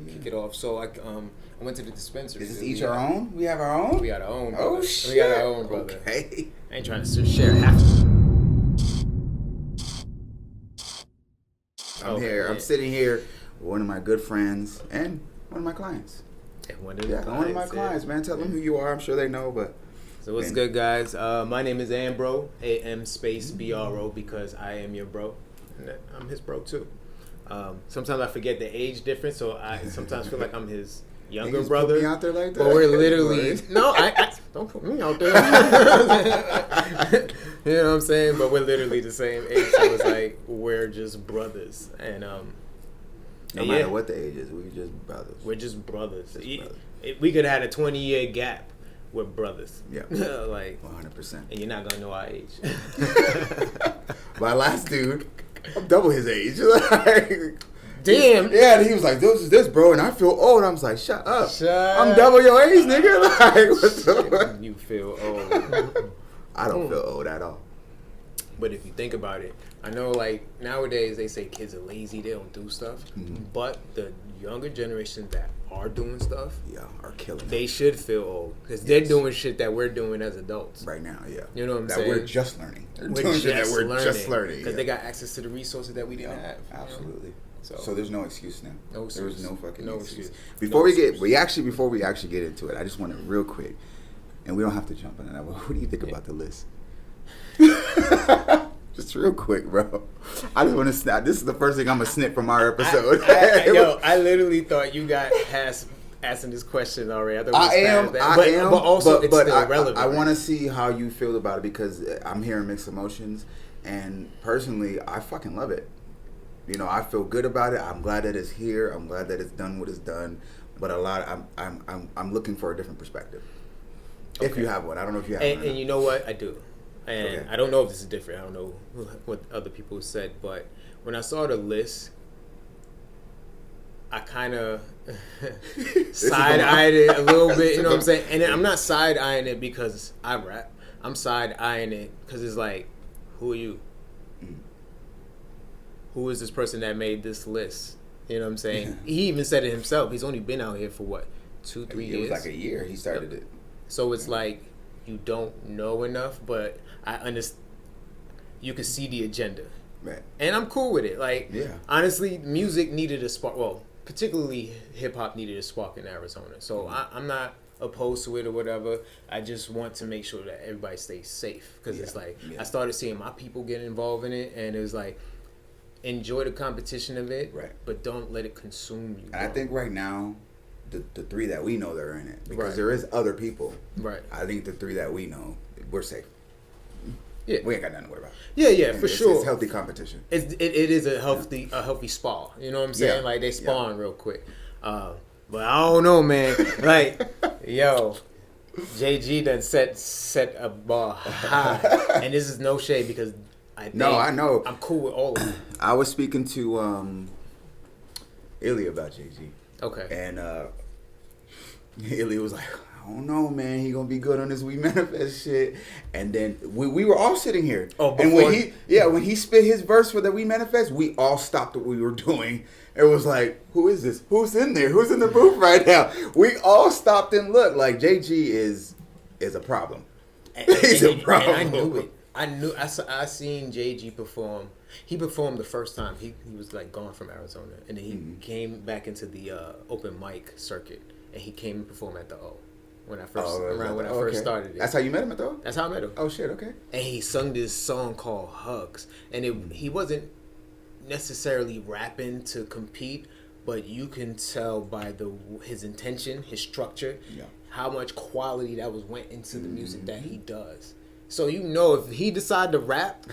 kick it off. So I went to the dispensary. Is this each our own? We have our own? We got our own, brother. Oh, shit. We got our own, brother. Okay. I ain't trying to share half. I'm here. Man. I'm sitting here with one of my good friends and one of my clients. And one of my clients, man. Tell them who you are. I'm sure they know, but... So what's good, guys? My name is Ambro, AM_BRO, because I am your bro. And I'm his bro, too. Sometimes I forget the age difference, so I sometimes feel like I'm his younger brother. Put me out there like that? But we're literally... No, I don't put me out there. You know what I'm saying? But we're literally the same age, so it's like we're just brothers. And no matter what the age is, we're just brothers. We're just brothers. We could have had a 20-year gap. We're brothers. Yeah. Like 100%. And you're not gonna know our age. My last dude, I'm double his age. Like, damn. Yeah, and he was like, this, bro, and I feel old. I was like, shut up. I'm up. double your age, nigga. Like, what's the... You feel old. I don't feel old at all. But if you think about it, I know like nowadays they say kids are lazy, they don't do stuff. Mm-hmm. But the younger generation that are doing stuff, are killing. They should feel old because they're doing shit that we're doing as adults right now. Yeah, you know what I'm saying? That we're just learning. We're just learning because they got access to the resources that we didn't have. Absolutely. So there's no excuse now. No excuse. There's no fucking excuse. Before we actually get into it, I just want to real quick, and we don't have to jump on that. What do you think about the list? Just real quick, bro. I just want to snap. This is the first thing I'm gonna snip from our episode. I literally thought you got past asking this question already. I am, but also it's still relevant. I want to see how you feel about it because I'm hearing mixed emotions, and personally, I fucking love it. You know, I feel good about it. I'm glad that it's here. I'm glad that it's done what it's done. But I'm looking for a different perspective. Okay. If you have one, I don't know if you have one. And you know what, I do. And okay. I don't know if this is different. I don't know what other people said, but when I saw the list, I kind of side-eyed it a little bit, you know what I'm saying? And I'm not side-eyeing it because I rap. I'm side-eyeing it because it's like, who are you? Who is this person that made this list? You know what I'm saying? Yeah. He even said it himself. He's only been out here for what, 2-3 years? It was like a year he started it. So it's like you don't know enough, but I understand. You can see the agenda, right? And I'm cool with it. Like, honestly, music needed a spark. Well, particularly hip hop needed a spark in Arizona. So I'm not opposed to it or whatever. I just want to make sure that everybody stays safe because it's like I started seeing my people get involved in it, and it was like enjoy the competition of it, right? But don't let it consume you. And I think right now, the three that we know that are in it, because there is other people, right? I think the three that we know, we're safe. Yeah, we ain't got nothing to worry about. Yeah, for sure. It's healthy competition. It is a healthy spar. You know what I'm saying? Like they spawn real quick. But I don't know, man. Like, yo, JG done set a bar high, and this is no shade because I know I'm cool with all of them. I was speaking to Illy about JG. Okay, and Illy was like, I don't know, man. He gonna be good on this We Manifest shit. And then we were all sitting here. And when he spit his verse for the We Manifest, we all stopped what we were doing. It was like, who is this? Who's in there? Who's in the booth right now? We all stopped and looked. Like JG is a problem. He's a problem. And I knew it. I seen JG perform. He performed the first time. He was like gone from Arizona, and then he came back into the open mic circuit, and he came and performed at the O. When I first started it. That's how you met him at the O? That's how I met him. Oh shit, okay. And he sung this song called Hugs. And he wasn't necessarily rapping to compete, but you can tell by his intention, his structure, how much quality that went into the music that he does. So you know if he decided to rap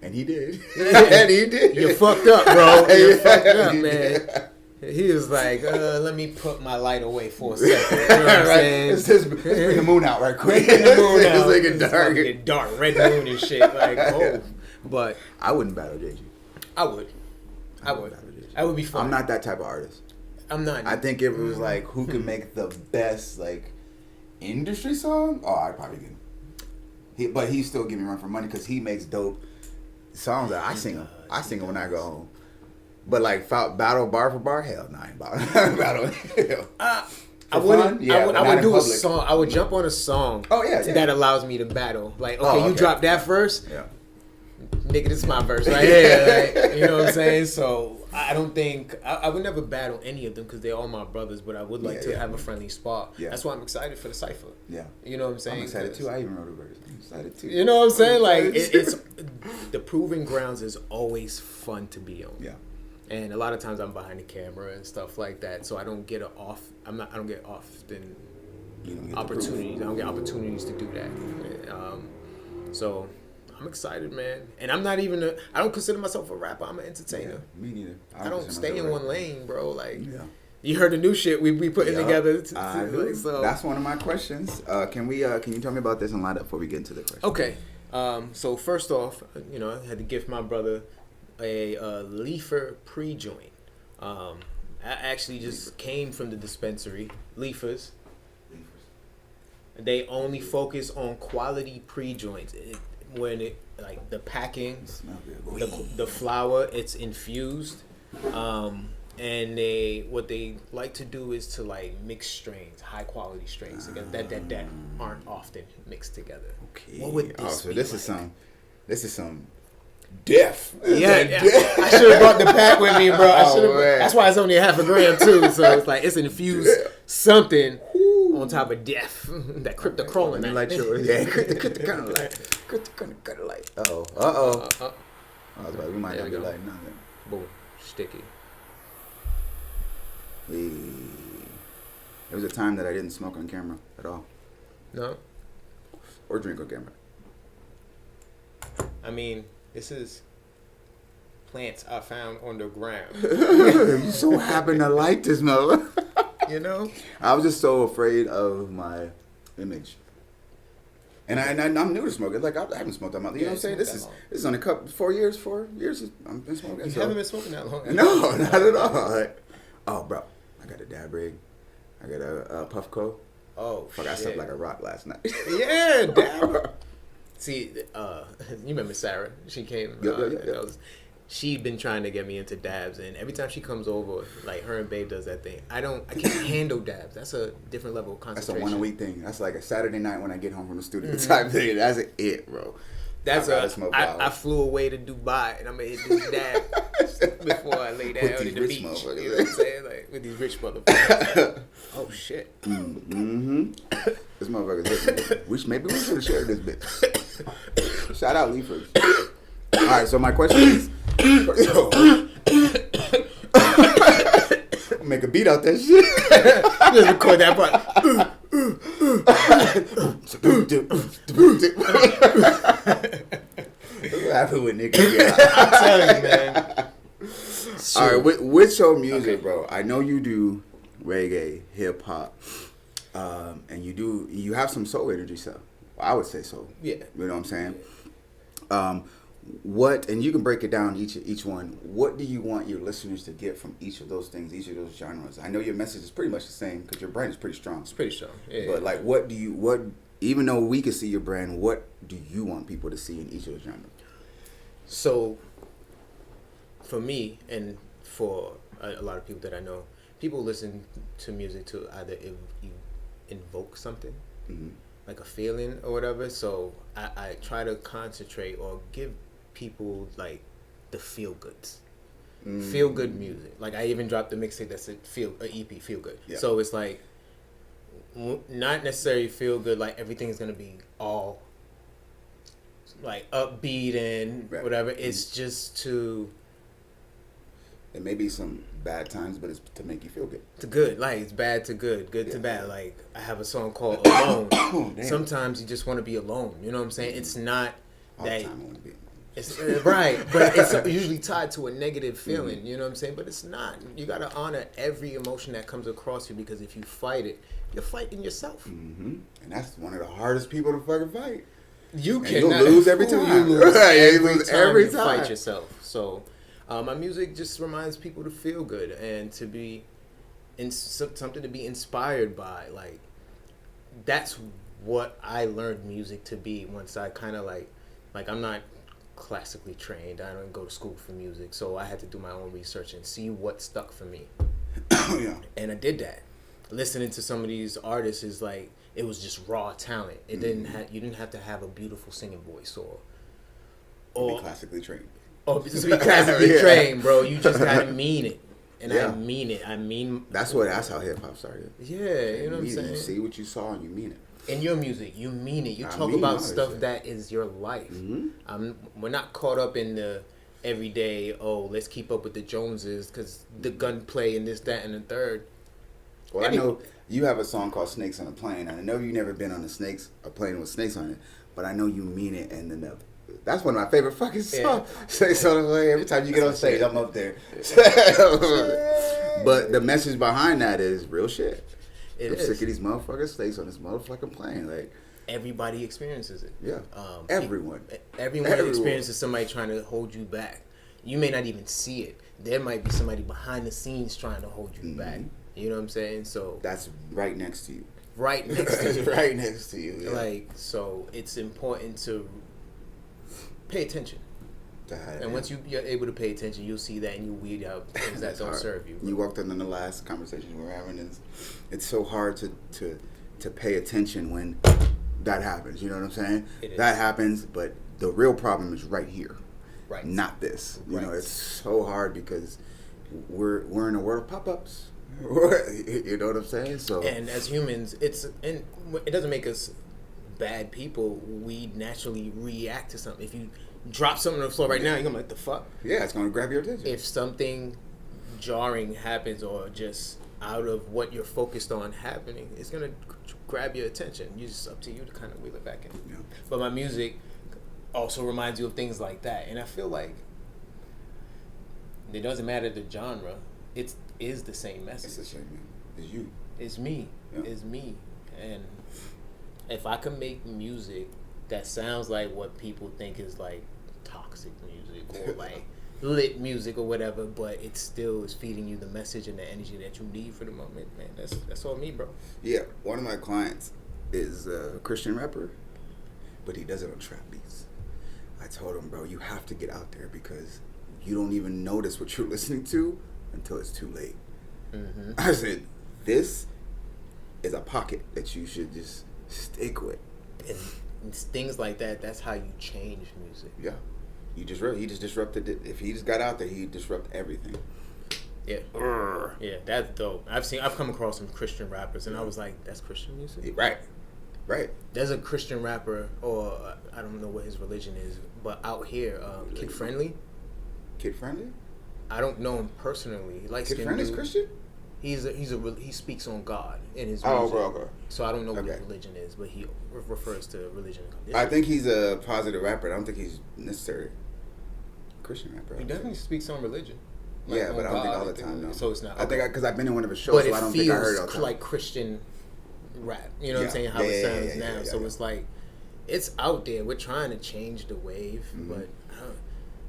and he did. And he did. You're fucked up, bro. You're fucked up, man. He was like, let me put my light away for a second. You know what I'm saying? Let's bring the moon out right quick. Bring the moon out. It's dark, red moon and shit. Like, oh. But I wouldn't battle JG. I would. That would be fun. I'm not that type of artist. I'm not. I think if it was like, who can make the best, like, industry song? Oh, I'd probably get him. But he still give me run for money because he makes dope songs that I sing them when I go home. But like battle bar for bar, hell, nah, I ain't battle. I would do a song. I would jump on a song. Oh yeah. That allows me to battle. Like, okay, you drop that first. Yeah. Nigga, this is my verse right here. Like, you know what I'm saying? So I don't think I would never battle any of them because they're all my brothers. But I would like to have a friendly spar. Yeah. That's why I'm excited for the cipher. Yeah. You know what I'm saying? I'm excited too. I even wrote a verse. I'm excited too. You know what I'm saying? Like it's the proving grounds is always fun to be on. Yeah. And a lot of times I'm behind the camera and stuff like that, so I don't get I don't get often opportunities. I don't get opportunities to do that. So I'm excited, man. And I'm not even I don't consider myself a rapper. I'm an entertainer. Yeah, me neither. I don't stay in one lane, bro. Like, you heard the new shit we putting together. So that's one of my questions. Can you tell me about this and line up before we get into the question? Okay. So first off, I had to gift my brother a leafer pre-joint. I actually just came from the dispensary. Leafers. They only focus on quality pre-joints. When it like the packing, the flour, it's infused, and what they like to do is to like mix strains, high quality strains that aren't often mixed together. Okay. What would this be? This is some death. Yeah. I should have brought the pack with me, bro. That's why it's only $0.5 gram too. So it's like it's infused something on top of death. That cryptochrolin. Like cryptochrolin light. I was like, we might not be like nothing. Boom. Sticky. There was a time that I didn't smoke on camera at all. No. Or drink on camera. I mean, this is plants I found on the ground. You so happen to like this, mother. I was just so afraid of my image. And I'm new to smoking. Like I haven't smoked that much. You know what I'm saying? This is only 4 years. I've been smoking. You haven't been smoking that long. No, not at all. Like, bro, I got a dab rig. I got a Puffco. Oh, fuck! I slept like a rock last night. Yeah, dab. See, you remember Sarah? She came. Yep. She'd been trying to get me into dabs, and every time she comes over, like her and Babe does that thing. I can't handle dabs. That's a different level of concentration. That's a 1 a week thing. That's like a Saturday night when I get home from the studio type thing. That's it, bro. I flew away to Dubai, and I'm gonna hit this dab before I lay down at the beach. You know what I'm saying? Like with these rich motherfuckers. Oh shit. Mm-hmm. This motherfucker's maybe we should have shared this bitch. Shout out Leafers. All right, so my question is. Make a beat out that shit. Just record that part. What happened with niggas? I'm telling you, man. All right, with your music, bro. I know you do reggae, hip hop, and you have some soul energy stuff. Well, I would say so. Yeah. You know what I'm saying? What, and you can break it down each one. What do you want your listeners to get from each of those things, each of those genres? I know your message is pretty much the same because your brand is pretty strong. It's pretty strong. Yeah. But like, what even though we can see your brand, what do you want people to see in each of those genres? So, for me and for a lot of people that I know, people listen to music to either invoke something, like a feeling or whatever. So I try to concentrate or give people like the feel goods, feel good music. Like I even dropped a mixtape that said EP feel good. Yeah. So it's like not necessarily feel good. Like everything's gonna be all like upbeat and whatever. It's just to. It may be some bad times, but it's to make you feel good. To good, like it's bad to good, good to bad. Like I have a song called Alone. Sometimes you just want to be alone. You know what I'm saying? It's not all that. The time I want to be. It's right, but it's usually tied to a negative feeling. You know what I'm saying? But it's not. You gotta honor every emotion that comes across you because if you fight it, you're fighting yourself. And that's one of the hardest people to fucking fight. You you'll lose every time. You lose every time. Fight yourself. So. My music just reminds people to feel good and to be something to be inspired by. Like that's what I learned music to be once I kind of like I'm not classically trained. I didn't go to school for music, so I had to do my own research and see what stuck for me. Yeah. And I did that. Listening to some of these artists is like it was just raw talent. It didn't have you didn't have to have a beautiful singing voice or be classically trained. Or just be classically trained, bro. You just gotta mean it. And I mean it. I mean that's how hip hop started. Yeah, you know what I'm saying? You see what you saw and you mean it. In your music, you mean it. You talk about stuff that is your life. Mm-hmm. We're not caught up in the everyday, let's keep up with the Joneses because the gunplay and this, that, and the third. Well, I know you have a song called Snakes on a Plane. I know you've never been on a plane with snakes on it, but I know you mean it. And then that's one of my favorite fucking songs. Snakes on a Plane. Every time you get on stage, I'm up there. But the message behind that is real shit. I'm sick of these motherfucking snakes on this motherfucking plane. Like everybody experiences it. Yeah. Everyone experiences somebody trying to hold you back. You may not even see it. There might be somebody behind the scenes trying to hold you back. You know what I'm saying? So that's right next to you. Right next to you. Right next to you. Yeah. Like so, it's important to pay attention. And once you're able to pay attention, you'll see that and you weed out things that don't serve you. You walked in the last conversation we were having. It's so hard to pay attention when that happens. You know what I'm saying? That happens, but the real problem is right here, right? Not this. You know, it's so hard because we're in a world of pop-ups. You know what I'm saying? So and as humans, it doesn't make us bad people. We naturally react to something. If you drop something on the floor right now, you're gonna be like, the fuck? Yeah, it's gonna grab your attention. If something jarring happens or just out of what you're focused on happening, it's gonna grab your attention. It's just up to you to kind of wheel it back in. Yeah. But my music also reminds you of things like that, and I feel like it doesn't matter the genre. It is the same message. It's the same. It's you. It's me. Yeah. It's me. And if I can make music that sounds like what people think is like toxic music or like lit music or whatever, but it still is feeding you the message and the energy that you need for the moment, man. That's all me, bro. Yeah, one of my clients is a Christian rapper, but he does it on trap beats. I told him, bro, you have to get out there because you don't even notice what you're listening to until it's too late. Mm-hmm. I said, this is a pocket that you should just stick with. And things like that, that's how you change music. Yeah. He just disrupted it. If he just got out there, he'd disrupt everything. Yeah. Yeah, that's dope. I've come across some Christian rappers and I was like, that's Christian music? Right. There's a Christian rapper, or I don't know what his religion is, but out here, Kid Friendly. Kid Friendly? I don't know him personally. Kid Friendly's Christian? He speaks on God in his music. Oh, okay. So I don't know what his religion is, but he refers to religion. I think he's a positive rapper. I don't think he's necessarily a Christian rapper. He definitely speaks on religion. Like yeah, but I don't think all the time. No. So it's not. I think because I've been in one of his shows, so I don't think I heard it all the time. Like Christian rap. You know what I'm saying? How it sounds now. So it's like it's out there. We're trying to change the wave, but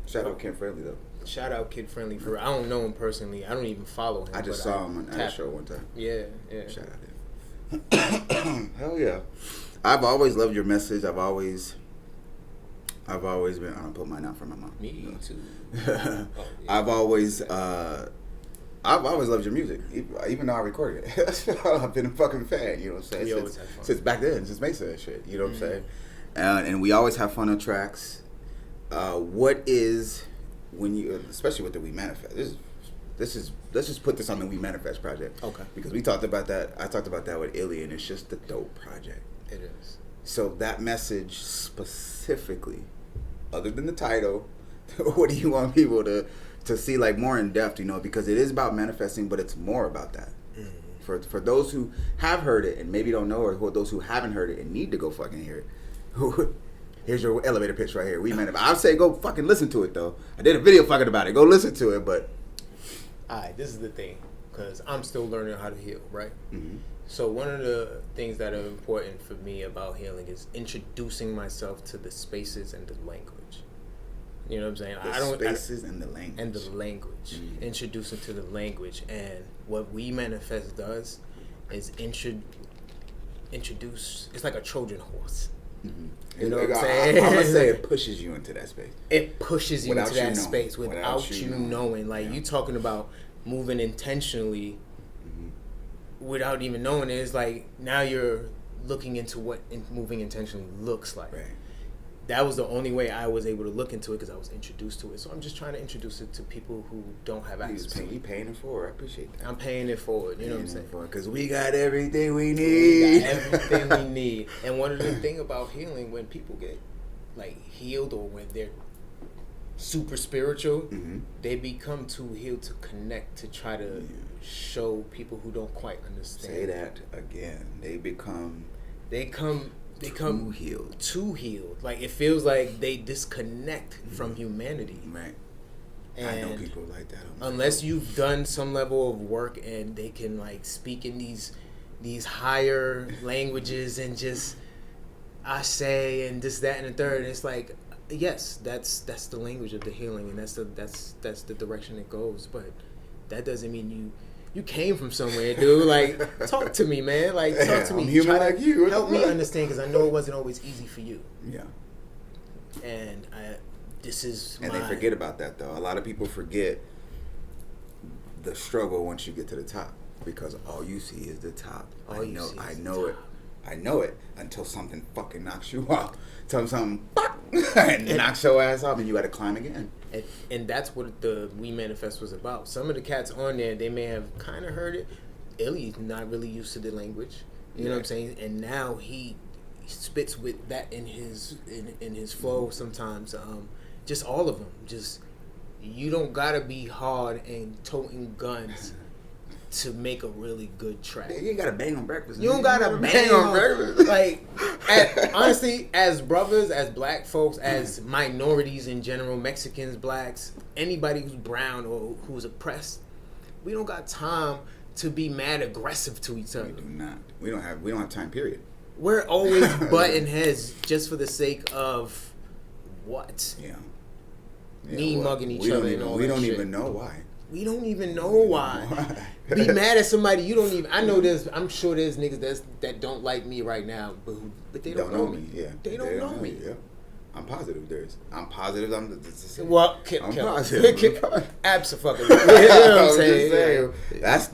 shout out Kid Friendly though. Shout out Kid Friendly for I don't know him personally. I don't even follow him. I just saw him at a show one time. Yeah. Shout out him. Hell yeah. I've always loved your message. I've always been. I don't put mine out for my mom. Me too. I've always loved your music, even though I recorded it. I've been a fucking fan. You know what I'm saying? Since back then, since Mesa and shit. You know what I'm saying? And we always have fun on tracks. What is when you, especially with the We Manifest, let's just put this on the We Manifest project. Okay. Because we talked about that. I talked about that with Illy, and it's just a dope project. It is. So that message specifically, other than the title, what do you want people to see like more in depth? You know, because it is about manifesting, but it's more about that. Mm-hmm. For those who have heard it and maybe don't know, or those who haven't heard it and need to go fucking hear it. Here's your elevator pitch right here. We Manifest. I'd say go fucking listen to it though. I did a video fucking about it. Go listen to it, but. Alright, this is the thing, because I'm still learning how to heal, right? Mm-hmm. So one of the things that are important for me about healing is introducing myself to the spaces and the language. You know what I'm saying? The spaces and the language. And the language. Mm-hmm. Introducing to the language. And what We Manifest does is introduce, it's like a Trojan horse. Mm-hmm. You know what I'm saying? I'm gonna say it pushes you into that space. It pushes you into that space without you knowing. Like, you talking about moving intentionally without even knowing it. It's like, now you're looking into what moving intentionally looks like. Right. That was the only way I was able to look into it, because I was introduced to it. So I'm just trying to introduce it to people who don't have access to it. You paying it forward. I appreciate that. I'm paying it forward. You know what I'm saying? Because we got everything we need. We got everything we need. And one of the things about healing, when people get like healed, or when they're super spiritual, they become too healed to connect, to try to show people who don't quite understand. Say that again. They become too healed. Like, it feels like they disconnect from humanity. Right. And I know people like that. Unless you've done some level of work and they can like speak in these higher languages and just I say and this, that, and the third, and it's like, yes, that's the language of the healing, and that's the direction it goes. But that doesn't mean you came from somewhere, dude. Like, talk to me, man. Like, talk to me. I'm human like you. Help me understand, because I know it wasn't always easy for you. Yeah. And this is they forget about that, though. A lot of people forget the struggle once you get to the top, because all you see is the top. I know it until something fucking knocks you off. Tell them something and knocks your ass off, and you got to climb again. And that's what the We Manifest was about. Some of the cats on there, they may have kind of heard it. Illy's not really used to the language. You know what I'm saying? And now he spits with that in his flow sometimes. Just all of them. Just, you don't gotta be hard and toting guns to make a really good track. You ain't gotta bang on breakfast. You don't gotta bang on breakfast. Like, honestly, as brothers, as black folks, as minorities in general, Mexicans, blacks, anybody who's brown or who's oppressed, we don't got time to be mad aggressive to each other. We do not. We don't have time, period. We're always butting heads just for the sake of what? Yeah. Mugging each other and all that We don't shit. even know why. We don't even know why. Be mad at somebody you don't even. I know I'm sure there's niggas that don't like me right now, but they don't know me. Yeah, they don't know me. Yeah, I'm positive. I'm positive. I'm positive. Absolutely. You know what I'm saying?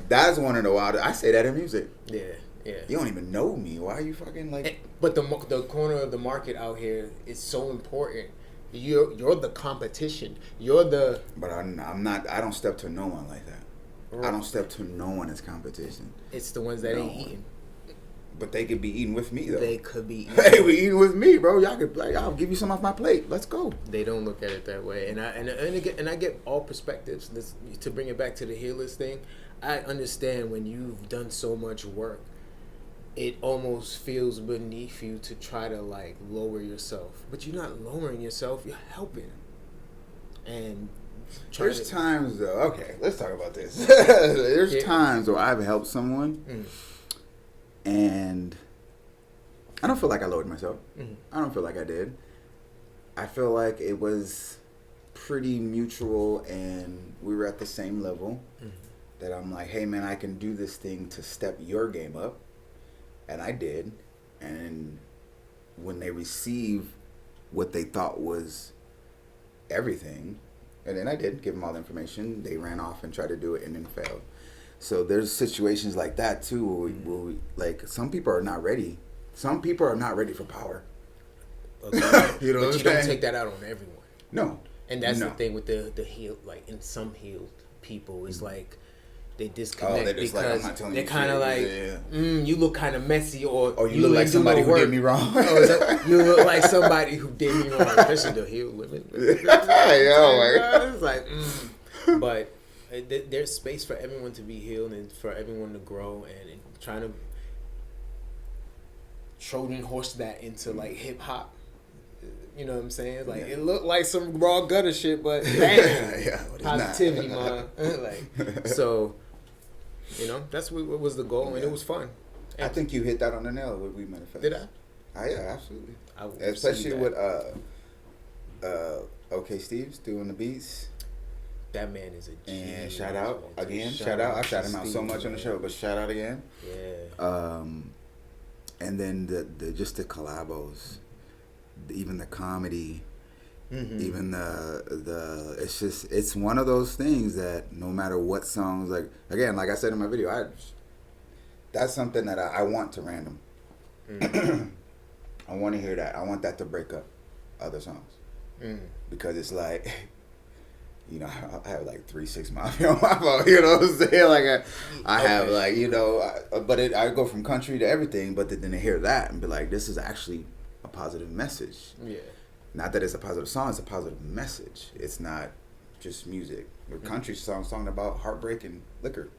That's one of the wildest. I say that in music. Yeah. You don't even know me. Why are you fucking like? But the corner of the market out here is so important. You're the competition. You're the. But I'm not. I don't step to no one like that. Right. I don't step to no one as competition. It's the ones that ain't eating. But they could be eating with me though. They could be. They be eating with me, bro. Y'all could like, I'll give you some off my plate. Let's go. They don't look at it that way, and I get all perspectives. To bring it back to the healers thing, I understand when you've done so much work. It almost feels beneath you to try to like lower yourself, but you're not lowering yourself. You're helping. And there's times though. Okay, let's talk about this. There's times where I've helped someone, and I don't feel like I lowered myself. I don't feel like I did. I feel like it was pretty mutual, and we were at the same level. That I'm like, hey man, I can do this thing to step your game up. And I did, and when they receive what they thought was everything, and then I did give them all the information, they ran off and tried to do it and then failed. So there's situations like that too, where we like some people are not ready. Some people are not ready for power. Okay. You know, but you don't take that out on everyone. No, and that's the thing with the healed. Like in some healed people, it's like. They disconnect because like, they're kind of like, you look kind of messy, or you look like somebody who did me wrong. You look like somebody who did me wrong, especially the healed women. It's like, but there's space for everyone to be healed and for everyone to grow, and trying to Trojan horse that into like hip hop. You know what I'm saying? Like it looked like some raw gutter shit, but bam, positivity, man. Like so. You know, that's what was the goal, and it was fun. And I think you hit that on the nail with We Manifest. Did I? Yeah, absolutely. Especially with OK Steve's doing the beats. That man is a genius. And shout out again. Shout out. I shout him out so much on the show, but shout out again. Yeah. And then the just the collabos. even the comedy, even the it's one of those things that no matter what songs, like again, like I said in my video, that's something that I want to random. I want to hear that. I want that to break up other songs because it's like, you know, I have like 3 6 Mafia on my phone. You know what I'm saying? Like I have like, you know, I go from country to everything, but then to hear that and be like, this is actually a positive message. Yeah. Not that it's a positive song, it's a positive message. It's not just music. Your country song about heartbreak and liquor.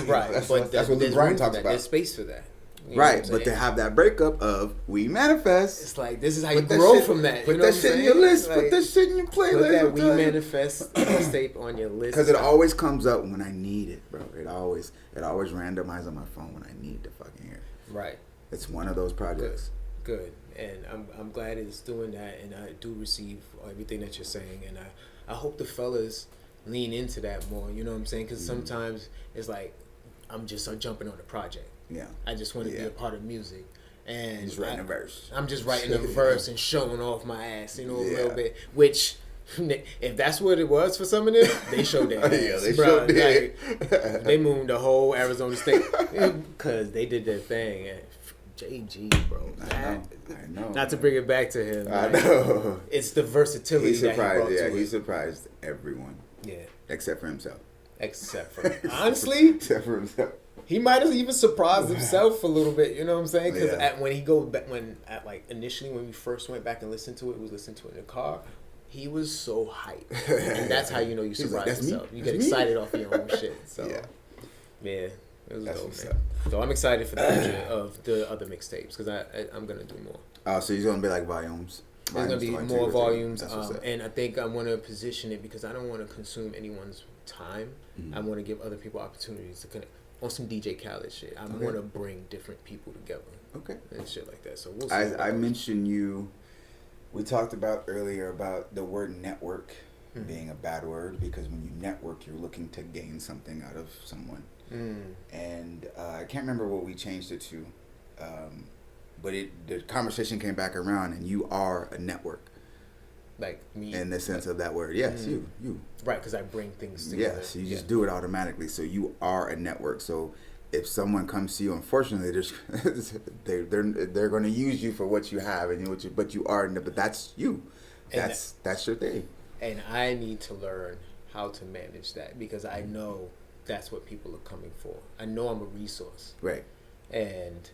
Right. That's what Luke Bryan talks about. There's space for that. You know right, but to have that breakup of we manifest. It's like this is how you grow from that. Put that shit in your list. Put that shit in your playlist. Put that we manifest tape on your list. Because it always comes up when I need it, bro. It always randomizes on my phone when I need to fucking hear it. Right. It's one of those projects. Good. And I'm glad it's doing that, and I do receive everything that you're saying, and I hope the fellas lean into that more. You know what I'm saying? Because sometimes it's like I'm jumping on the project. Yeah. I just want to be a part of music. And just writing a verse. I'm just writing a verse and showing off my ass, you know, a little bit. Which, if that's what it was for some of them, they showed their ass. Yeah, they showed like, they moved the whole Arizona state because they did their thing. And JG, bro. I know. Not to bring it back to him. I know. It's the versatility that he brought to it. He surprised everyone. Yeah. Except for himself. Except for honestly. Except for himself. He might have even surprised himself a little bit, you know what I'm saying? Because initially when we first went back and listened to it, we listened to it in the car. He was so hyped, and that's how you know you surprise yourself. You get excited off of your own shit. So yeah, it was dope, man. So I'm excited for the future of the other mixtapes because I'm gonna do more. Oh, so he's gonna be like volumes. There's gonna be more volumes, and I think I want to position it because I don't want to consume anyone's time. I want to give other people opportunities to connect. On some DJ Khaled shit. I want to bring different people together. Okay. And shit like that. So we'll see. I mentioned you. We talked about earlier about the word network being a bad word because when you network, you're looking to gain something out of someone. And I can't remember what we changed it to, but the conversation came back around, and you are a network. Like me. In the sense of that word. Yes, you. Right, because I bring things together. Yes, you just do it automatically. So you are a network. So if someone comes to you, unfortunately, they're going to use you for what you have, but you are. But that's you. That's your thing. And I need to learn how to manage that because I know that's what people are coming for. I know I'm a resource. Right. And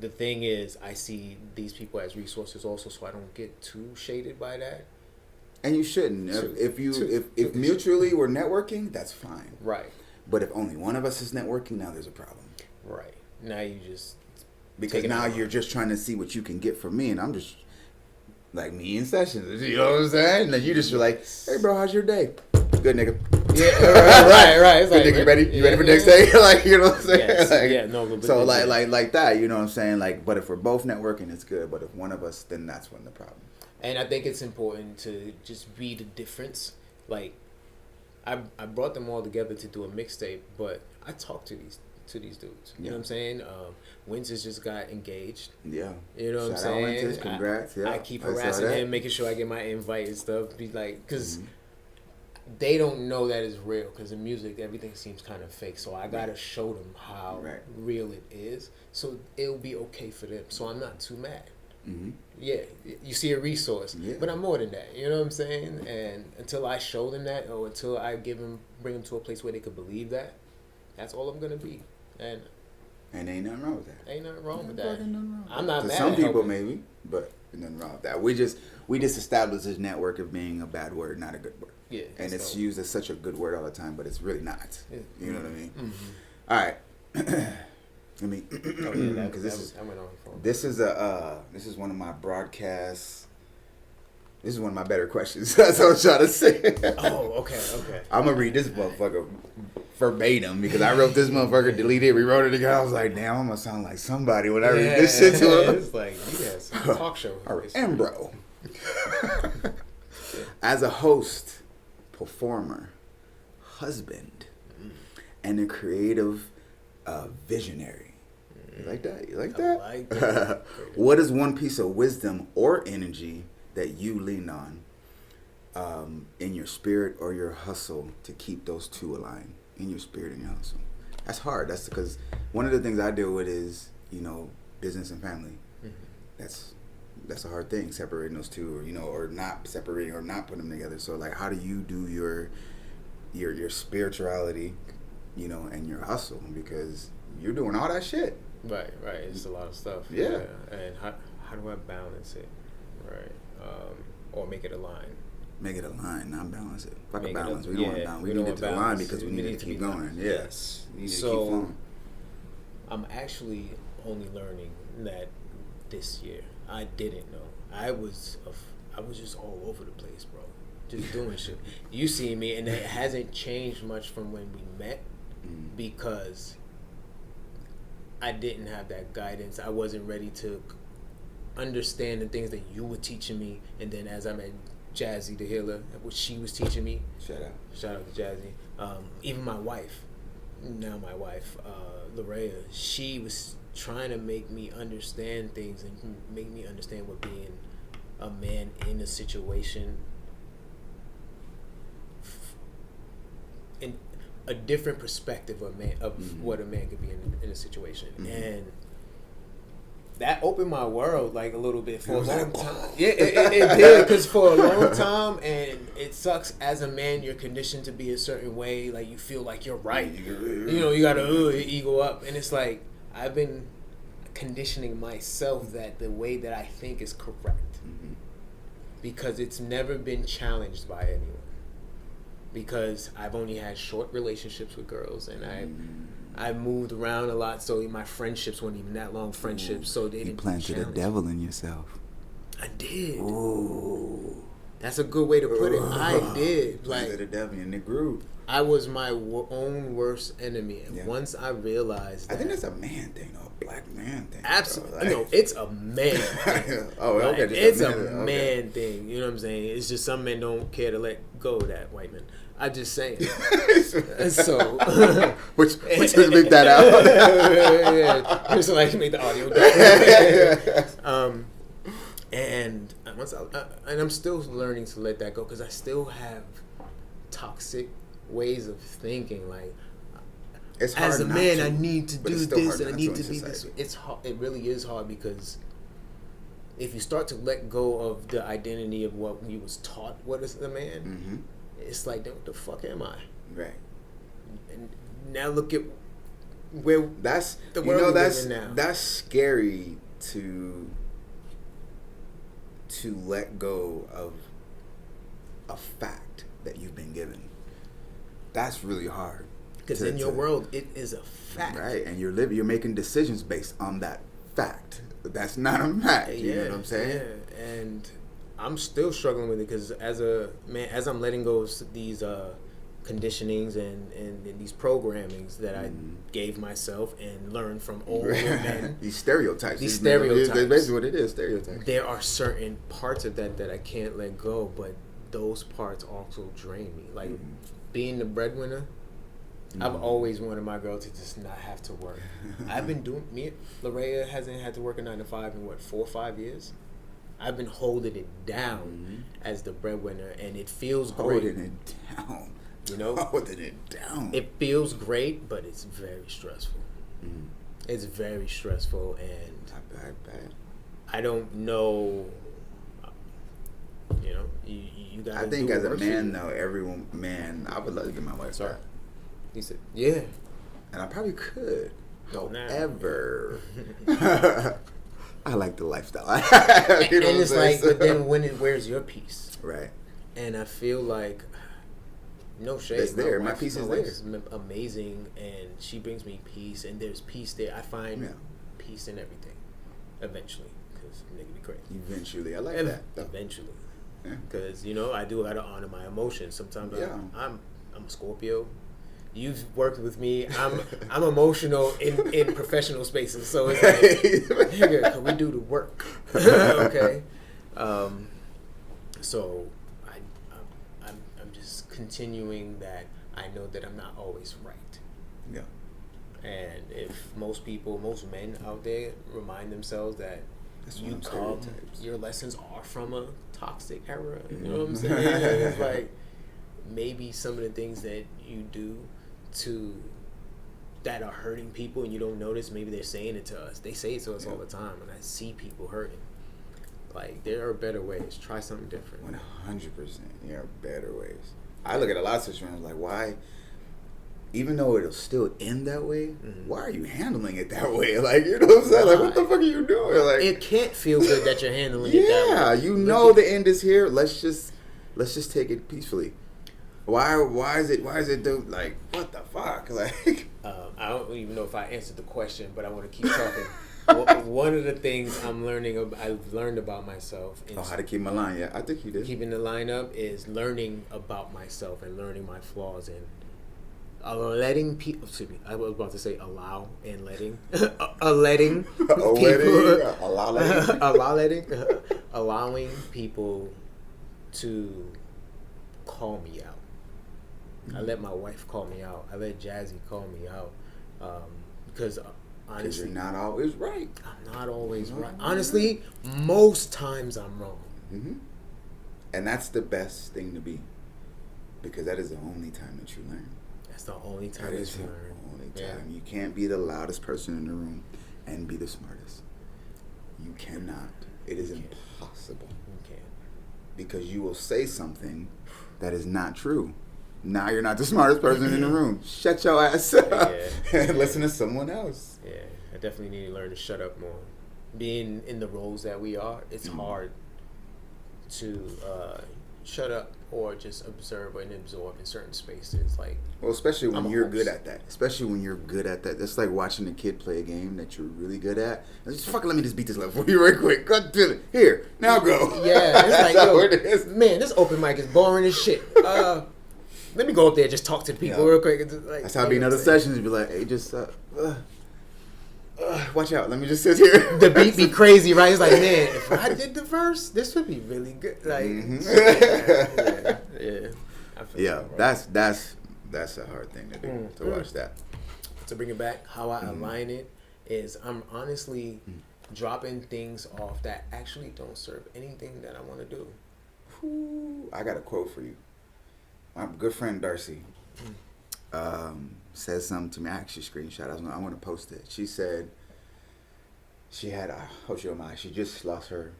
the thing is, I see these people as resources also, so I don't get too shaded by that. And you shouldn't. If mutually we're networking, that's fine. Right. But if only one of us is networking, now there's a problem. Right. Now you just because now you're just trying to see what you can get from me, and I'm just like me in sessions. You know what I'm saying? And then you just are like, "Hey, bro, how's your day? Good, nigga." Yeah. right. It's like, nigga, you ready? You ready for next day? Like, you know what I'm saying? Yes. Like, yeah. No. So like that. You know what I'm saying? Like, but if we're both networking, it's good. But if one of us, then that's when the problem. And I think it's important to just be the difference. Like, I brought them all together to do a mixtape, but I talked to these dudes. You know what I'm saying? Winters just got engaged. Yeah. You know what I'm saying? Winters, congrats. I keep harassing him, making sure I get my invite and stuff. Be like, because they don't know that it's real. Because in music, everything seems kind of fake. So I gotta show them how real it is. So it'll be okay for them. So I'm not too mad. Mm-hmm. Yeah, you see a resource, but I'm more than that. You know what I'm saying? And until I show them that, or until I bring them to a place where they could believe that, that's all I'm gonna be. And ain't nothing wrong with that. Ain't nothing wrong with that. I'm not mad. To some people, maybe, but nothing wrong with that. We just established this network of being a bad word, not a good word. Yeah, and it's used as such a good word all the time, but it's really not. You know what I mean? Mm-hmm. All right. Let me, because this is one of my broadcasts. This is one of my better questions. That's what I'm trying to say. Oh, okay. I'm gonna read this motherfucker verbatim because I wrote this motherfucker, deleted it, rewrote it again. I was like, damn, I'm gonna sound like somebody when I read this shit to him. It's like, yes, talk show. Ambro. As a host, performer, husband, and a creative visionary. You like that? You like I that? like that. What is one piece of wisdom or energy that you lean on in your spirit or your hustle to keep those two aligned? In your spirit and your hustle. That's hard. That's because one of the things I deal with is, business and family. That's a hard thing, separating those two, or not separating or not putting them together. So, like, how do you do your spirituality, and your hustle? Because you're doing all that shit. Right. It's a lot of stuff. Yeah. And how do I balance it? Right. Or make it align. Make it align, not balance it. Fuck a Make balance. It, We don't want to balance. We need it to align because we need it to keep going. Yes. We need to keep flowing. I'm actually only learning that this year. I didn't know. I was just all over the place, bro. Just doing shit. You see me, and it hasn't changed much from when we met because I didn't have that guidance. I wasn't ready to understand the things that you were teaching me, and then as I met Jazzy the healer, what she was teaching me. Shout out to Jazzy. Even my wife, Larea, she was trying to make me understand things and make me understand what being a man in a situation, in a different perspective of what a man could be in a situation. And that opened my world like a little bit for a long time. Yeah, it did, because for a long time, and it sucks as a man, you're conditioned to be a certain way. Like, you feel like you're right. You gotta your ego up, and it's like I've been conditioning myself that the way that I think is correct, because it's never been challenged by anyone. Because I've only had short relationships with girls, and I moved around a lot, so my friendships weren't even that long friendships. So they didn't planted a devil in yourself. I did. Ooh. That's a good way to put it. I did. Planted a devil in the group. I was my own worst enemy, and once I realized that, I think that's a man thing, a black man thing. Absolutely, no, it's a man thing. Okay, it's a man thing. You know what I'm saying? It's just some men don't care to let go of that, white men. I'm just saying. So, which leave that out. Yeah, just so I can make the audio. And once and I'm still learning to let that go, because I still have toxic ways of thinking. Like, it's hard as a man, I to, need to do this and I need to be this. It's hard. It really is hard, because if you start to let go of the identity of what you was taught, what is a man, it's like, what the fuck am I? Right. And now look at where that's the world is in now. That's scary to let go of a fact that you've been given. That's really hard. Because in your world, it is a fact. Right, and you're making decisions based on that fact. That's not a fact. You know what I'm saying? Yeah, and I'm still struggling with it, because as a man, as I'm letting go of these conditionings and these programmings that I gave myself and learned from older men. These stereotypes. That's basically what it is, stereotypes. There are certain parts of that I can't let go, but those parts also drain me. Like, being the breadwinner, I've always wanted my girl to just not have to work. I've been Larea hasn't had to work a 9 to 5 in 4 or 5 years? I've been holding it down as the breadwinner, and it feels great. Holding it down. Holding it down. It feels great, but it's very stressful. It's very stressful, and I don't know. You got. I think as a man, though, I would love to get my wife back. He said, "Yeah," and I probably could. However, I like the lifestyle. And it's like, but then where's your peace? Right. And I feel like, no shade. It's there. My peace is there. Is amazing, and she brings me peace, and there's peace there. I find peace in everything. Eventually, because nigga be crazy. Eventually, I like that. Eventually, because I do gotta honor my emotions. Sometimes I'm a Scorpio. You've worked with me. I'm emotional in professional spaces, so it's like, nigga, can we do the work? Okay. So I'm just continuing that I know that I'm not always right. Yeah. And if most men out there remind themselves that your lessons are from a toxic era, you know what I'm saying? It's like maybe some of the things that you do that are hurting people and you don't notice, maybe they're saying it to us. They say it to us all the time, and I see people hurting. Like, there are better ways. Try something different. 100%. There are better ways. I look at a lot of situations like, why, even though it'll still end that way, why are you handling it that way? Like, you know what I'm saying? Like, what the fuck are you doing? Like, it can't feel good that you're handling it that way. Yeah, you know the end is here. Let's just take it peacefully. Why is it do like, what the fuck? Like, I don't even know if I answered the question, but I want to keep talking. One of the things I've learned about myself. How to keep my line? Yeah, I think you did. Keeping the line up is learning about myself and learning my flaws and letting people. Excuse me, I was about to say allow and letting. Allowing people to call me out. I let my wife call me out. I let Jazzy call me out because honestly, you're not always right. I'm not always right. Honestly, most times I'm wrong. Mm-hmm. And that's the best thing to be, because that is the only time that you learn. That's the only time that you learn. Only time. You can't be the loudest person in the room and be the smartest. You cannot. It is impossible. You can't. Because you will say something that is not true. Now you're not the smartest person in the room. Shut your ass up and listen to someone else. Yeah, I definitely need to learn to shut up more. Being in the roles that we are, it's hard to shut up or just observe and absorb in certain spaces. Like, well, especially when you're good at that. Especially when you're good at that. It's like watching a kid play a game that you're really good at. Just let me just beat this level for you right quick. Go do it. Here, now go. Yeah, it's like, yo, man, this open mic is boring as shit. Let me go up there and just talk to the people real quick. Like, that's how it be in other sessions. You'd be like, hey, just watch out. Let me just sit here. The beat be crazy, right? It's like, man, if I did the verse, this would be really good. Like, that's a hard thing to do, to watch that. To bring it back, how I align it is I'm honestly dropping things off that actually don't serve anything that I want to do. I got a quote for you. My good friend Darcy says something to me. I actually screenshot. I want to post it. She said she had she just lost her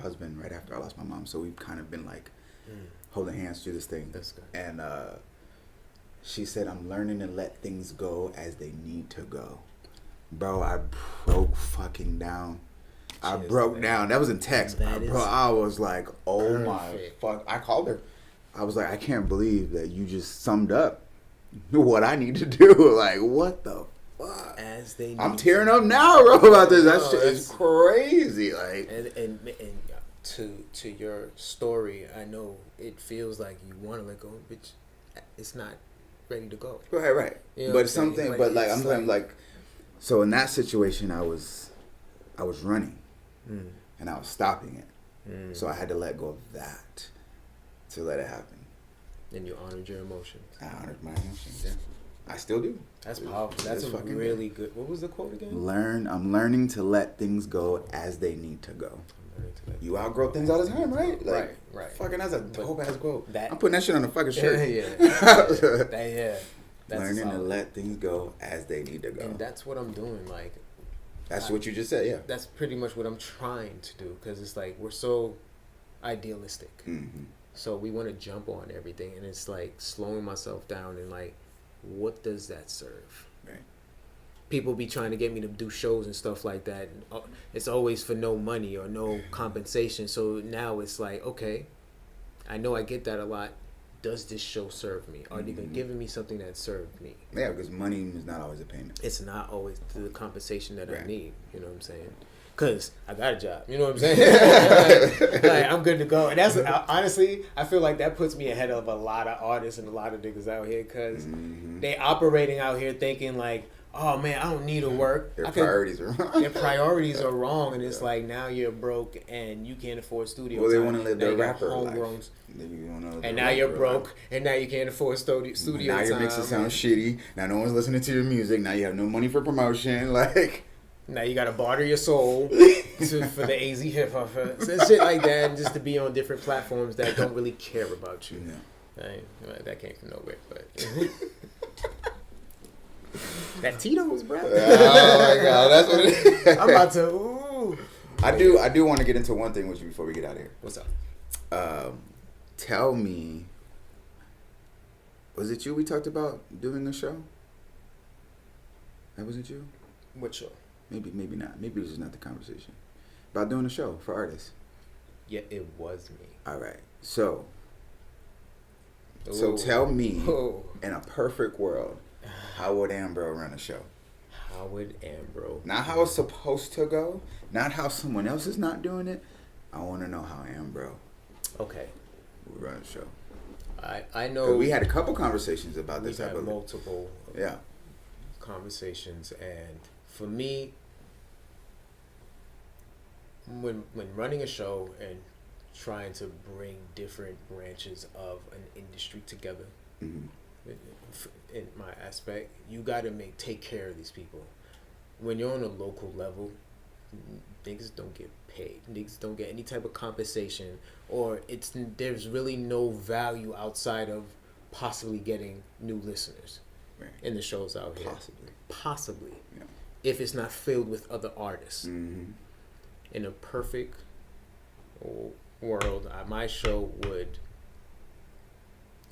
husband right after I lost my mom. So we've kind of been like holding hands through this thing. That's good. And she said, I'm learning to let things go as they need to go. Bro, I broke fucking down. I broke down. That was in text. I was like, oh my fuck. I called her. I was like, I can't believe that you just summed up what I need to do. Like, what the fuck? As they need I'm tearing up now, bro, about this. That shit is crazy. Like, and to your story, I know it feels like you want to let go, but it's not ready to go. Right. You know, but something, but like I'm saying, like, so in that situation, I was running, and I was stopping it. So I had to let go of that to let it happen. And you honored your emotions. I honored my emotions, yeah. I still do. That's powerful. That's a really good... What was the quote again? I'm learning to let things go as they need to go. You outgrow things all the time, right? Like, right. Fucking, that's a dope-ass quote. I'm putting that shit on a fucking shirt. That's learning to let things go as they need to go. And that's what I'm doing, like... That's what you just said, yeah. That's pretty much what I'm trying to do, because it's like, we're so idealistic. Mm-hmm. So we want to jump on everything, and it's like slowing myself down and like, what does that serve? Right. People be trying to get me to do shows and stuff like that. And it's always for no money or no compensation. So now it's like, okay, I know I get that a lot. Does this show serve me? Are they giving me something that served me? Yeah, because money is not always a payment. It's not always the compensation that I need. You know what I'm saying? Because I got a job. You know what I'm saying? like, I'm good to go. And that's, honestly, I feel like that puts me ahead of a lot of artists and a lot of niggas out here, because they operating out here thinking like, oh man, I don't need to work. Their priorities are wrong. Their priorities are wrong, and it's like now you're broke and you can't afford studio. Well, they want to live their rapper life. And now you're broke, and now you can't afford studio time. Now your mixes sound shitty. Now no one's listening to your music. Now you have no money for promotion. Like now you gotta barter your soul for the AZ hip hop and shit like that, and just to be on different platforms that don't really care about you. Yeah. That came from nowhere, but. That Tito's, bro. Oh my god, that's what it is. I'm about to. Ooh. I do want to get into one thing with you before we get out of here. What's up? Tell me, was it you we talked about doing a show? That wasn't you? What show? Maybe not. Maybe it was just not the conversation. About doing a show for artists. Yeah, it was me. All right. So tell me, in a perfect world, how would Ambro run a show? How would Ambro? Not how it's supposed to go. Not how someone else is not doing it. I want to know how Ambro would run a show. I know. We had a couple conversations about this. We had multiple conversations, and for me, when running a show and trying to bring different branches of an industry together. Mm-hmm. In my aspect, you gotta take care of these people. When you're on a local level, niggas don't get paid. Niggas don't get any type of compensation, or there's really no value outside of possibly getting new listeners in the shows out here. Possibly. Yeah. If it's not filled with other artists. Mm-hmm. In a perfect world, my show would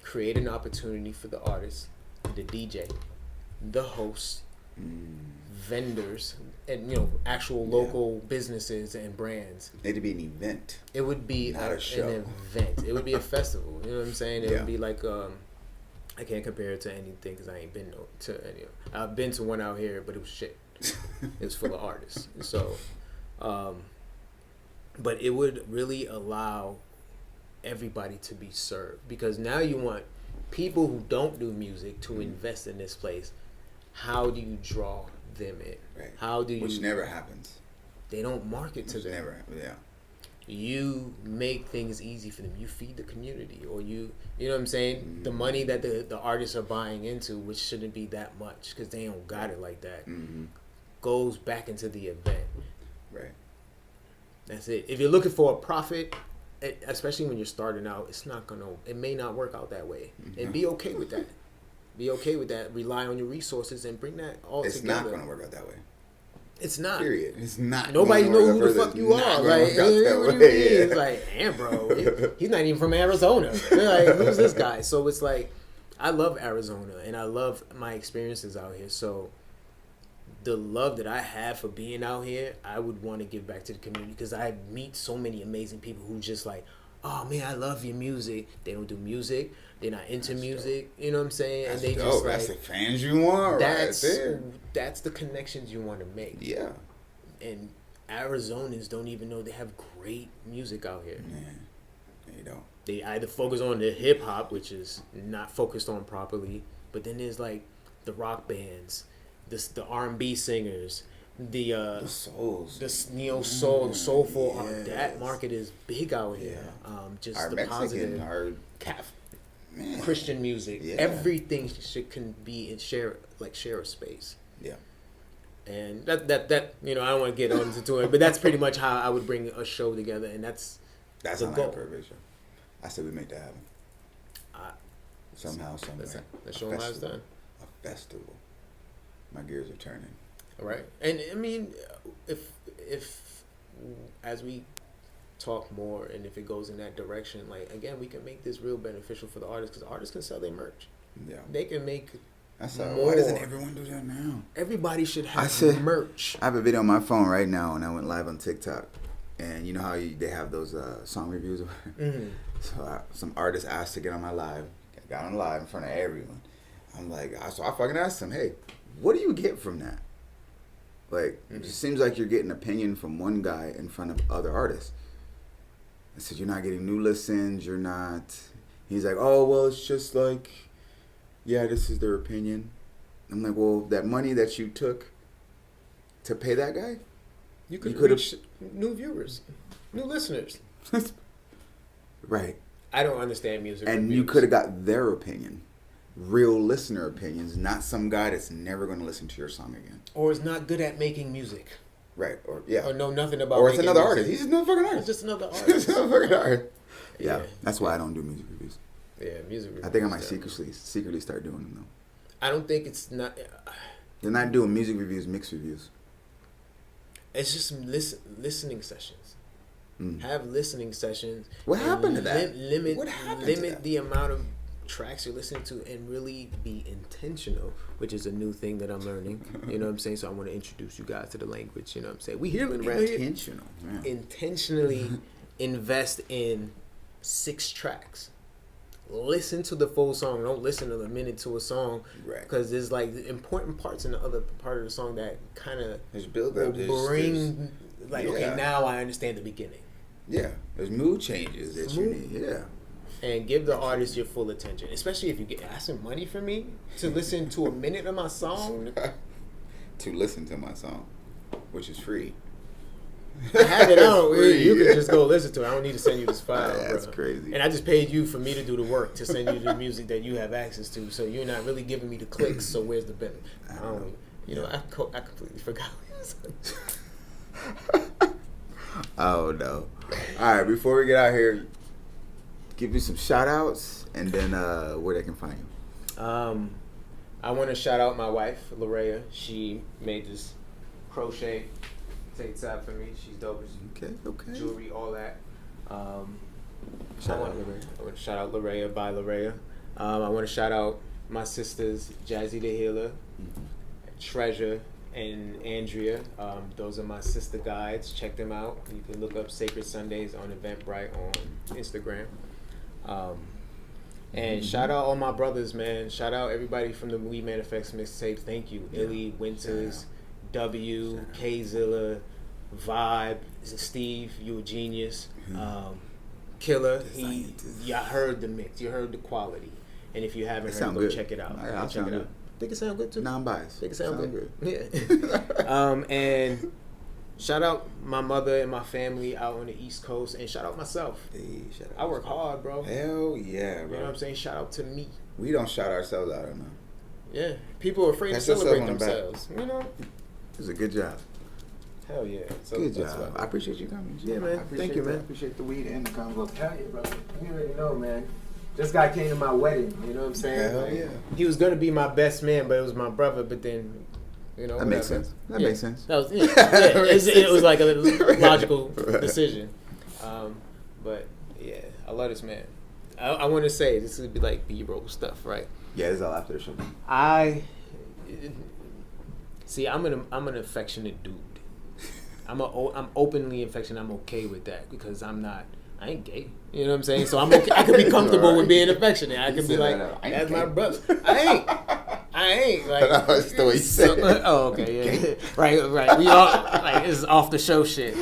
create an opportunity for the artist, the DJ, the host, vendors, and actual local businesses and brands. It'd be an event. It would be not a show. An event. It would be a festival. You know what I'm saying? It would be like I can't compare it to anything because I ain't been to any. I've been to one out here, but it was shit. It was full of artists. So, but it would really allow everybody to be served, because now you want people who don't do music to invest in this place. How do you draw them in? Right. How do you? Which never happens. They don't market to them. Never. Yeah. You make things easy for them. You feed the community, or you know what I'm saying. Mm-hmm. The money that the artists are buying into, which shouldn't be that much because they don't got it like that, goes back into the event. Right. That's it. If you're looking for a profit, especially when you're starting out, it may not work out that way. Mm-hmm. And be okay with that. Be okay with that. Rely on your resources and bring that all together. It's not going to work out that way. It's not. Period. It's not. Nobody knows who the fuck you are. Like, it's like, Ambro. He's not even from Arizona. They're like, who's this guy? So it's like, I love Arizona and I love my experiences out here. So the love that I have for being out here, I would want to give back to the community, because I meet so many amazing people who just like, oh man, I love your music. They don't do music. They're not into music. You know what I'm saying? That's and they dope. just like, that's the fans you want right there. That's the connections you want to make. Yeah. And Arizonans don't even know they have great music out here. Man, they don't. They either focus on the hip hop, which is not focused on properly, but then there's like the rock bands, the R&B singers, the souls, the neo soul, soulful. Yes. That market is big out here. Yeah. Just our the Mexican, positive, Christian music. Yeah. Everything can be in share a space. Yeah. And that I don't want to get into it, but that's pretty much how I would bring a show together, and that's the goal. Like a perfect show. I said we make that happen. Somehow, somewhere. Let's show them how it's done. A festival. My gears are turning. All right, and I mean, if as we talk more, and if it goes in that direction, like again, we can make this real beneficial for the artists, because artists can sell their merch. Yeah, they can make. Why doesn't everyone do that now? Everybody should have merch. I have a video on my phone right now, and I went live on TikTok. And you know how they have those song reviews? Mm-hmm. So some artist asked to get on my live. I got on live in front of everyone. I'm like, so I fucking asked him, hey, what do you get from that? Like, It just seems like you're getting opinion from one guy in front of other artists. I said, you're not getting new listens, you're not. He's like, oh, well, it's just like, yeah, this is their opinion. I'm like, well, that money that you took to pay that guy, you could reach new viewers, new listeners. Right. I don't understand music. And reviews. you could have got their opinion, real listener opinions, not some guy that's never going to listen to your song again, or is not good at making music. Right. Or yeah. Or know nothing about. Or it's another music. artist. He's just another fucking artist. It's just another artist. It's another fucking artist. Yeah. Yeah. That's why I don't do music reviews. Yeah, music reviews. I think I might secretly start doing them though. I don't think it's not. They're not doing music reviews, mixed reviews. It's just listening sessions. Mm. Have listening sessions. What happened to that? Limit the amount of tracks you're listening to and really be intentional, which is a new thing that I'm learning. You know what I'm saying? So I want to introduce you guys to the language. You know what I'm saying? We healing around here. Intentional. Yeah. Intentionally invest in 6 tracks. Listen to the full song. Don't listen to a minute to a song, Right. Because there's like important parts in the other part of the song that kind of bring okay, now I understand the beginning. Yeah, there's mood changes that you need. Yeah. And give the artist your full attention, especially if you get asking money from me to listen to a minute of my song. To listen to my song, which is free. I have it out. You can just go listen to it. I don't need to send you this file. That's bro. crazy. And I just paid you for me to do the work to send you the music that you have access to. So you're not really giving me the clicks. So where's the benefit? I completely forgot. Oh no! All right, before we get out here, give you some shout outs and then where they can find you. I want to shout out my wife, Larea. She made this crochet tape tab for me. She's dope. Okay. Jewelry, all that. Shout out Larea. I want to shout out Larea by Larea. I want to shout out my sisters, Jazzy the Healer, Treasure, and Andrea. Those are my sister guides. Check them out. You can look up Sacred Sundays on Eventbrite on Instagram. And shout out all my brothers, man. Shout out everybody from the We Manifest mixtape. Thank you. Yeah. Illy, Winters, W, K-Zilla, Vibe, Steve, you a genius. Killa, y'all heard the mix. You heard the quality. And if you haven't heard it, go check it out. I'll check it out. Think it sound good too? Non-biased. Think it sound good. Yeah. And shout out my mother and my family out on the East Coast, and shout out myself. Hey, shout out. I work hard, bro. Hell yeah, bro. You know what I'm saying? Shout out to me. We don't shout ourselves out enough. Yeah. People are afraid to celebrate themselves. You know? It's a good job. Hell yeah. So good job. I appreciate you coming. Yeah, man. Thank you, man. I appreciate the weed and the convo. Hell yeah, brother. You already know, man. This guy came to my wedding, you know what I'm saying? Hell yeah. He was going to be my best man, but it was my brother, but then, you know. That makes sense. That makes sense. That was, it was like a logical decision. But, yeah, I love this man. I want to say, this would be like B-roll stuff, right? Yeah, this is all after the show. I'm an affectionate dude. I'm openly affectionate. I'm okay with that because I ain't gay. You know what I'm saying? So I'm okay. I can be comfortable with being affectionate. I can be like, that's my brother. I ain't. Like, that's the way you said it. Oh, okay, yeah. Right. We all, like, this is off the show shit.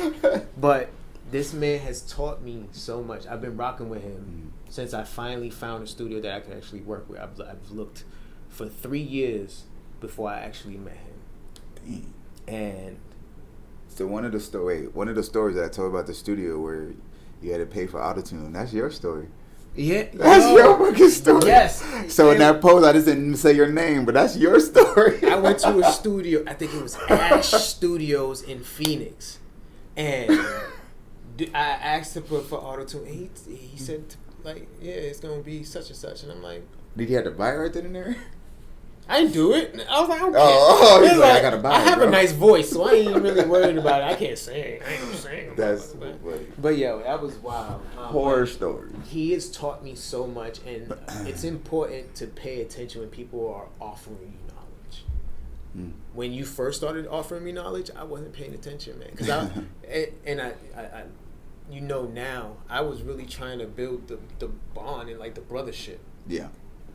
But this man has taught me so much. I've been rocking with him since I finally found a studio that I could actually work with. I've looked for 3 years before I actually met him. Dang. And so one of the stories that I told about the studio where you had to pay for autotune, that's your story. Yeah, that's your fucking story. Yes. So in that post, I just didn't say your name, but that's your story. I went to a studio. I think it was Ash Studios in Phoenix, and I asked him for autotune. And he said, like, yeah, it's gonna be such and such, and I'm like, did he have to buy it right then and there? I didn't do it. I was like, I don't care. Oh, like, I gotta buy it. I have bro. a nice voice, so I ain't really worried about it. I can't sing. I ain't gonna sing. That's but yo, that was wild. Horror story. He has taught me so much, and it's important to pay attention when people are offering you knowledge. When you first started offering me knowledge, I wasn't paying attention, man. Because I you know now, I was really trying to build the bond and like the brothership. Yeah.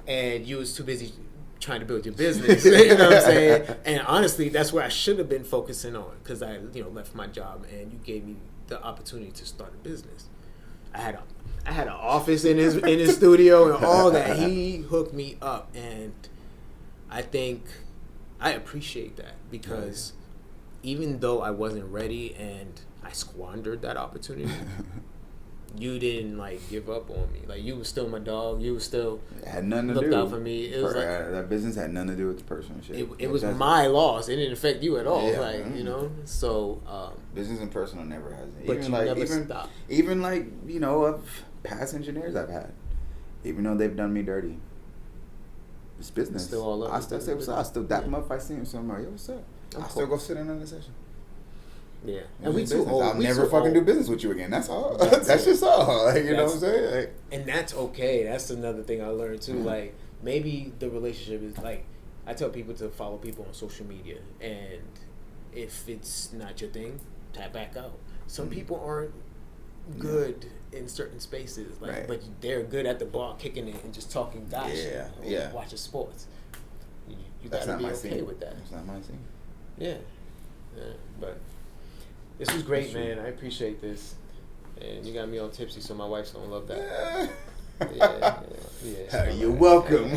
And you was too busy trying to build your business, you know what I'm saying? And honestly, that's where I should have been focusing on, because I, left my job and you gave me the opportunity to start a business. I had an office in his studio and all that. He hooked me up, and I think I appreciate that because even though I wasn't ready and I squandered that opportunity, you didn't like give up on me. Like you was still my dog. You was still had nothing to looked do. out for me. It was like that business had nothing to do with the personal shit. It was my loss. It didn't affect you at all. Yeah, like you know. So business and personal never has it. But Even you like never even stop. even like you know of past engineers I've had, even though they've done me dirty. It's business. Still all up. I still say what's up. I still dap them up if I see him somewhere. Yo, what's up? I still go sit in on the session. Yeah, and we too old. I'll never fucking do business with you again. That's all. That's just all. Like, you know what I'm saying? Like, and that's okay. That's another thing I learned too. Mm-hmm. Like maybe the relationship is like I tell people to follow people on social media, and if it's not your thing, tap back out. Some people aren't good in certain spaces, like, but they're good at the bar, kicking it and just talking gosh. Watching sports. You gotta be okay with that. That's not my scene. Yeah, but. This was great, man. I appreciate this. And you got me all tipsy, so my wife's gonna love that. Yeah. You're welcome.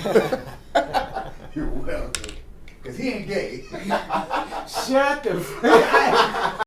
You're welcome. Because he ain't gay. Shut the fuck